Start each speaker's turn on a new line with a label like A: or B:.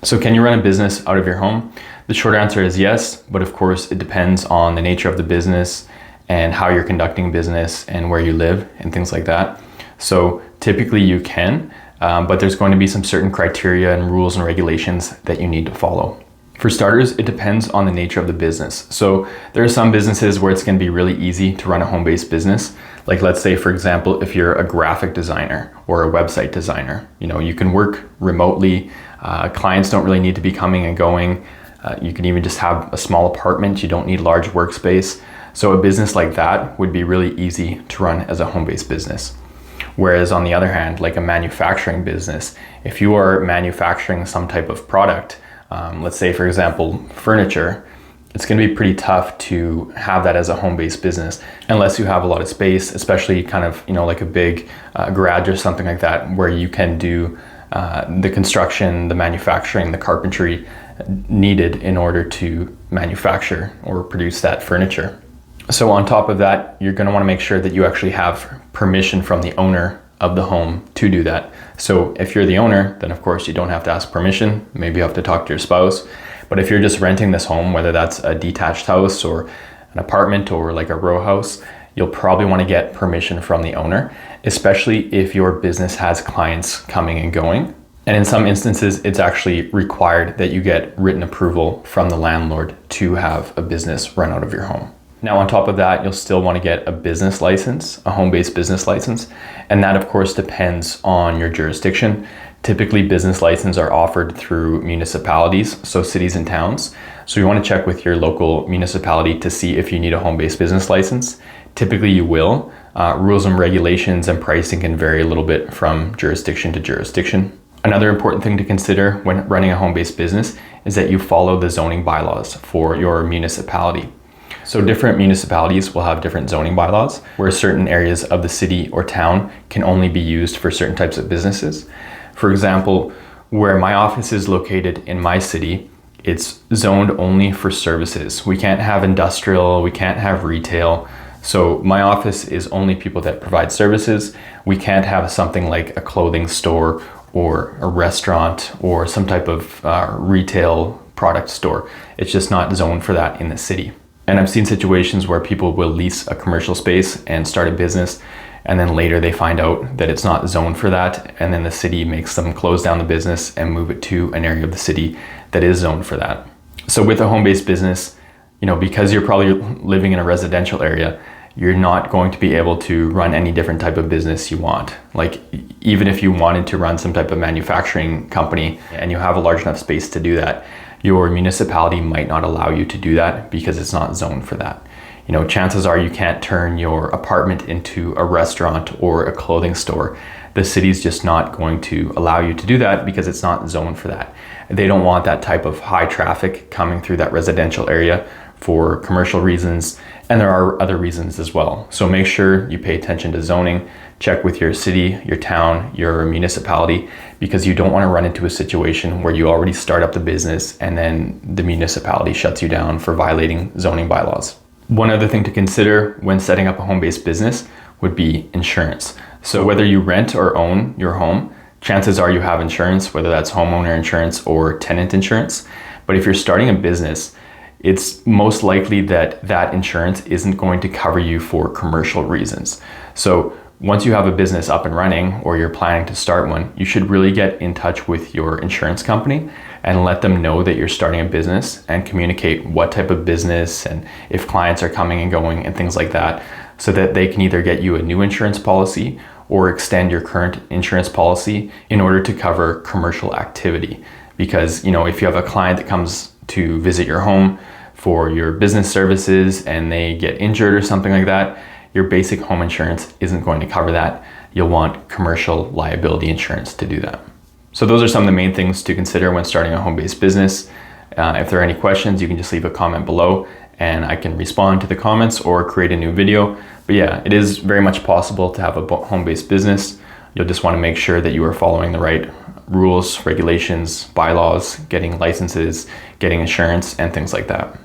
A: So can you run a business out of your home? The short answer is yes, but of course it depends on the nature of the business and how you're conducting business and where you live and things like that. So typically you can, but there's going to be some certain criteria and rules and regulations that you need to follow. For starters, it depends on the nature of the business. So there are some businesses where it's going to be really easy to run a home-based business. Like let's say, for example, if you're a graphic designer or a website designer, you can work remotely. Clients don't really need to be coming and going. You can even just have a small apartment. You don't need large workspace. So a business like that would be really easy to run as a home-based business. Whereas on the other hand, like a manufacturing business, if you are manufacturing some type of product, let's say, for example, furniture, it's going to be pretty tough to have that as a home-based business unless you have a lot of space, especially kind of, like a big garage or something like that, where you can do the construction, the manufacturing, the carpentry needed in order to manufacture or produce that furniture. So on top of that, you're going to want to make sure that you actually have permission from the owner of the home to do that. So if you're the owner, then of course you don't have to ask permission. Maybe you have to talk to your spouse. But if you're just renting this home, whether that's a detached house or an apartment or like a row house, you'll probably want to get permission from the owner, especially if your business has clients coming and going. And in some instances, it's actually required that you get written approval from the landlord to have a business run out of your home. Now, on top of that, you'll still want to get a business license, a home-based business license. And that, of course, depends on your jurisdiction. Typically, business licenses are offered through municipalities, so cities and towns. So you want to check with your local municipality to see if you need a home-based business license. Typically, you will. Rules and regulations and pricing can vary a little bit from jurisdiction to jurisdiction. Another important thing to consider when running a home-based business is that you follow the zoning bylaws for your municipality. So different municipalities will have different zoning bylaws where certain areas of the city or town can only be used for certain types of businesses. For example, where my office is located in my city, it's zoned only for services. We can't have industrial, we can't have retail. So my office is only people that provide services. We can't have something like a clothing store or a restaurant or some type of retail product store. It's just not zoned for that in the city. And I've seen situations where people will lease a commercial space and start a business, and then later they find out that it's not zoned for that, and then the city makes them close down the business and move it to an area of the city that is zoned for that. So with a home-based business, because you're probably living in a residential area, you're not going to be able to run any different type of business you want. Like even if you wanted to run some type of manufacturing company and you have a large enough space to do that, your municipality might not allow you to do that because it's not zoned for that. Chances are you can't turn your apartment into a restaurant or a clothing store. The city's just not going to allow you to do that because it's not zoned for that. They don't want that type of high traffic coming through that residential area for commercial reasons, and there are other reasons as well. So make sure you pay attention to zoning, check with your city, your town, your municipality, because you don't want to run into a situation where you already start up the business and then the municipality shuts you down for violating zoning bylaws. One other thing to consider when setting up a home-based business would be insurance. So whether you rent or own your home, chances are you have insurance, whether that's homeowner insurance or tenant insurance. But if you're starting a business, it's most likely that that insurance isn't going to cover you for commercial reasons. So once you have a business up and running or you're planning to start one, you should really get in touch with your insurance company and let them know that you're starting a business and communicate what type of business and if clients are coming and going and things like that, so that they can either get you a new insurance policy or extend your current insurance policy in order to cover commercial activity. Because, if you have a client that comes to visit your home for your business services and they get injured or something like that, your basic home insurance isn't going to cover that. You'll want commercial liability insurance to do that. So those are some of the main things to consider when starting a home-based business. If there are any questions, you can just leave a comment below and I can respond to the comments or create a new video. But yeah, it is very much possible to have a home-based business. You'll just want to make sure that you are following the right rules, regulations, bylaws, getting licenses, getting insurance, and things like that.